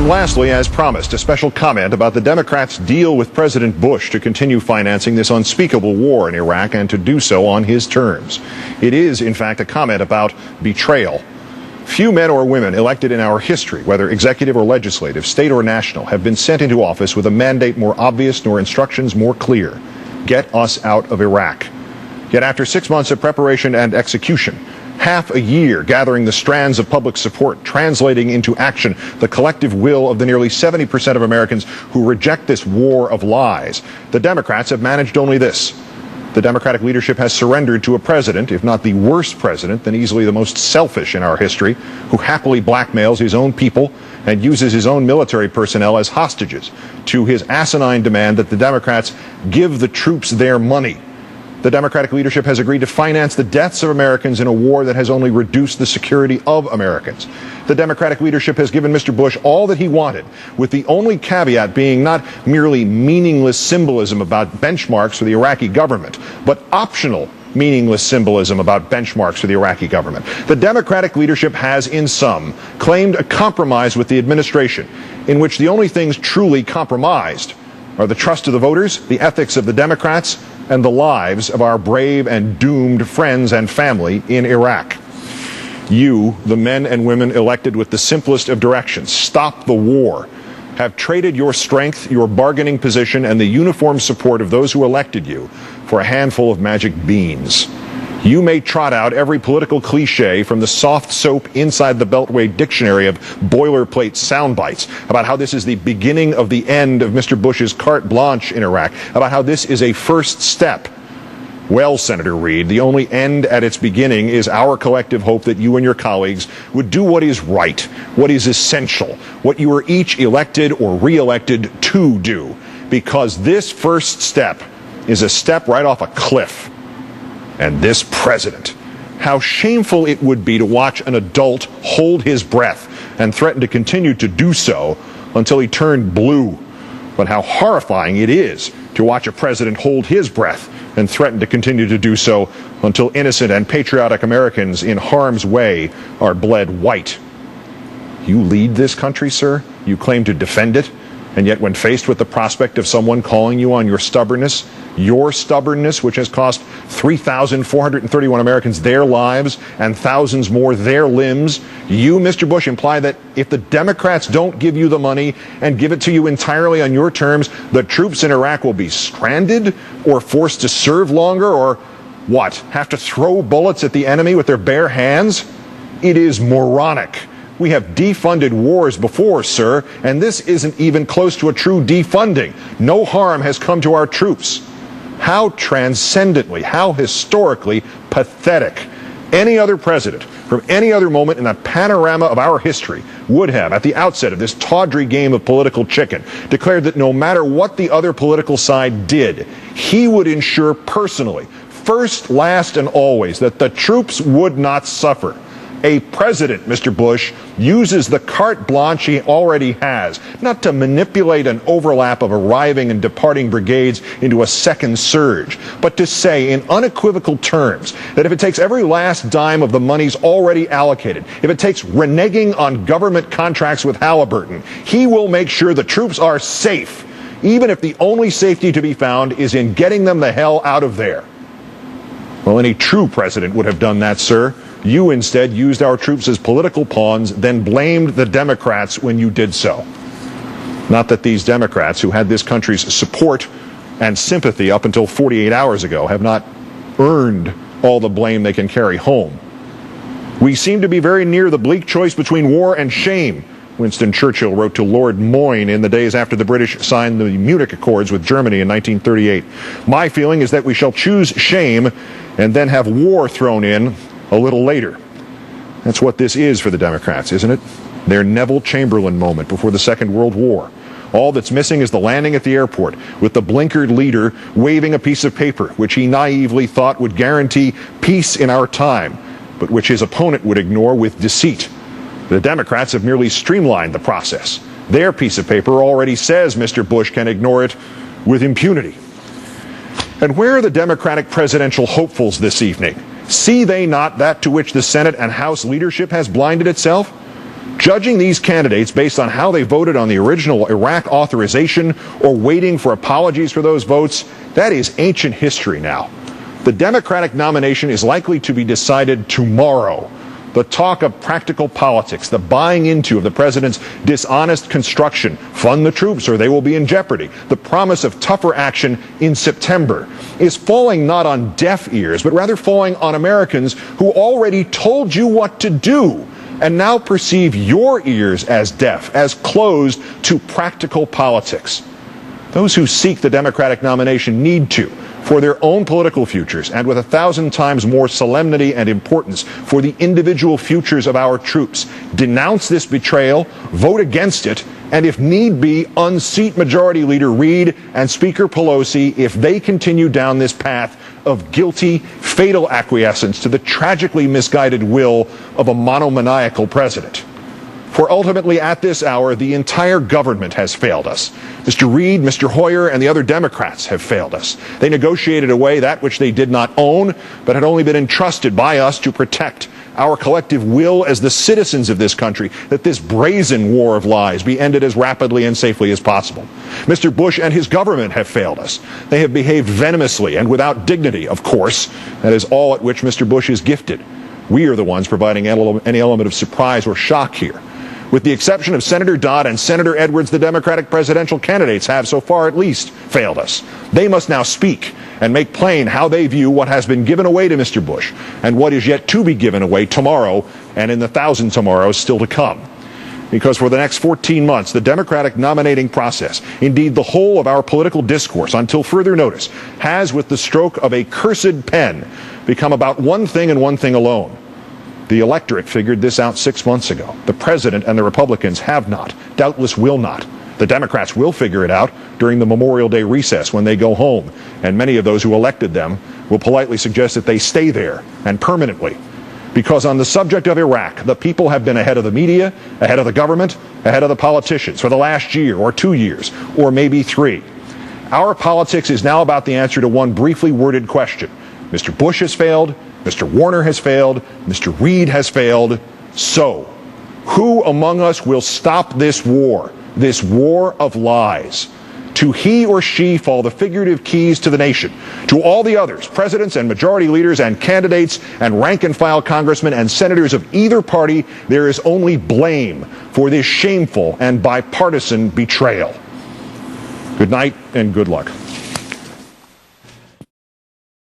And lastly, as promised, a special comment about the Democrats' deal with President Bush to continue financing this unspeakable war in Iraq and to do so on his terms. It is, in fact, a comment about betrayal. Few men or women elected in our history, whether executive or legislative, state or national, have been sent into office with a mandate more obvious nor instructions more clear. Get us out of Iraq. Yet after 6 months of preparation and execution, half a year gathering the strands of public support, translating into action the collective will of the nearly 70% of Americans who reject this war of lies, the Democrats have managed only this. The Democratic leadership has surrendered to a president, if not the worst president, then easily the most selfish in our history, who happily blackmails his own people and uses his own military personnel as hostages to his asinine demand that the Democrats give the troops their money. The Democratic leadership has agreed to finance the deaths of Americans in a war that has only reduced the security of Americans. The Democratic leadership has given Mr. Bush all that he wanted, with the only caveat being not merely meaningless symbolism about benchmarks for the Iraqi government, but optional meaningless symbolism about benchmarks for the Iraqi government. The Democratic leadership has, in sum, claimed a compromise with the administration, in which the only things truly compromised are the trust of the voters, the ethics of the Democrats, and the lives of our brave and doomed friends and family in Iraq. You, the men and women elected with the simplest of directions, stop the war, have traded your strength, your bargaining position, and the uniform support of those who elected you for a handful of magic beans. You may trot out every political cliche from the soft soap inside the Beltway dictionary of boilerplate sound bites about how this is the beginning of the end of Mr. Bush's carte blanche in Iraq, about how this is a first step. Well, Senator Reid, the only end at its beginning is our collective hope that you and your colleagues would do what is right, what is essential, what you were each elected or re-elected to do, because this first step is a step right off a cliff. And this president, how shameful it would be to watch an adult hold his breath and threaten to continue to do so until he turned blue. But how horrifying it is to watch a president hold his breath and threaten to continue to do so until innocent and patriotic Americans in harm's way are bled white. You lead this country, sir. You claim to defend it. And yet when faced with the prospect of someone calling you on your stubbornness, which has cost 3,431 Americans their lives and thousands more their limbs, you, Mr. Bush, imply that if the Democrats don't give you the money and give it to you entirely on your terms, the troops in Iraq will be stranded or forced to serve longer or, what, have to throw bullets at the enemy with their bare hands? It is moronic. We have defunded wars before, sir, and this isn't even close to a true defunding. No harm has come to our troops. How transcendently, how historically pathetic any other president from any other moment in the panorama of our history would have, at the outset of this tawdry game of political chicken, declared that no matter what the other political side did, he would ensure personally, first, last, and always, that the troops would not suffer. A president, Mr. Bush, uses the carte blanche he already has, not to manipulate an overlap of arriving and departing brigades into a second surge, but to say in unequivocal terms that if it takes every last dime of the monies already allocated, if it takes reneging on government contracts with Halliburton, he will make sure the troops are safe, even if the only safety to be found is in getting them the hell out of there. Well, any true president would have done that, sir. You instead used our troops as political pawns, then blamed the Democrats when you did so. Not that these Democrats, who had this country's support and sympathy up until 48 hours ago, have not earned all the blame they can carry home. We seem to be very near the bleak choice between war and shame, Winston Churchill wrote to Lord Moyne in the days after the British signed the Munich Accords with Germany in 1938. My feeling is that we shall choose shame and then have war thrown in a little later. That's what this is for the Democrats, isn't it? Their Neville Chamberlain moment before the Second World War. All that's missing is the landing at the airport with the blinkered leader waving a piece of paper which he naively thought would guarantee peace in our time, but which his opponent would ignore with deceit. The Democrats have merely streamlined the process. Their piece of paper already says Mr. Bush can ignore it with impunity. And where are the Democratic presidential hopefuls this evening? See they not that to which the Senate and House leadership has blinded itself? Judging these candidates based on how they voted on the original Iraq authorization or waiting for apologies for those votes, that is ancient history now. The Democratic nomination is likely to be decided tomorrow. The talk of practical politics, the buying into of the president's dishonest construction, fund the troops or they will be in jeopardy, the promise of tougher action in September, is falling not on deaf ears, but rather falling on Americans who already told you what to do and now perceive your ears as deaf, as closed to practical politics. Those who seek the Democratic nomination need to, for their own political futures and with 1,000 times more solemnity and importance for the individual futures of our troops, denounce this betrayal, vote against it, and if need be, unseat Majority Leader Reid and Speaker Pelosi if they continue down this path of guilty, fatal acquiescence to the tragically misguided will of a monomaniacal president. For ultimately, at this hour, the entire government has failed us. Mr. Reid, Mr. Hoyer, and the other Democrats have failed us. They negotiated away that which they did not own, but had only been entrusted by us to protect our collective will as the citizens of this country, that this brazen war of lies be ended as rapidly and safely as possible. Mr. Bush and his government have failed us. They have behaved venomously and without dignity, of course. That is all at which Mr. Bush is gifted. We are the ones providing any element of surprise or shock here. With the exception of Senator Dodd and Senator Edwards, the Democratic presidential candidates have, so far at least, failed us. They must now speak and make plain how they view what has been given away to Mr. Bush and what is yet to be given away tomorrow and in the 1,000 tomorrows still to come. Because for the next 14 months, the Democratic nominating process, indeed the whole of our political discourse until further notice, has, with the stroke of a cursed pen, become about one thing and one thing alone. The electorate figured this out 6 months ago. The president and the Republicans have not, doubtless will not. The Democrats will figure it out during the Memorial Day recess when they go home, and many of those who elected them will politely suggest that they stay there, and permanently. Because on the subject of Iraq, the people have been ahead of the media, ahead of the government, ahead of the politicians for the last year or 2 years, or maybe 3. Our politics is now about the answer to one briefly worded question. Mr. Bush has failed, Mr. Warner has failed, Mr. Reid has failed. So, who among us will stop this war of lies? To he or she fall the figurative keys to the nation. To all the others, presidents and majority leaders and candidates and rank-and-file congressmen and senators of either party, there is only blame for this shameful and bipartisan betrayal. Good night and good luck.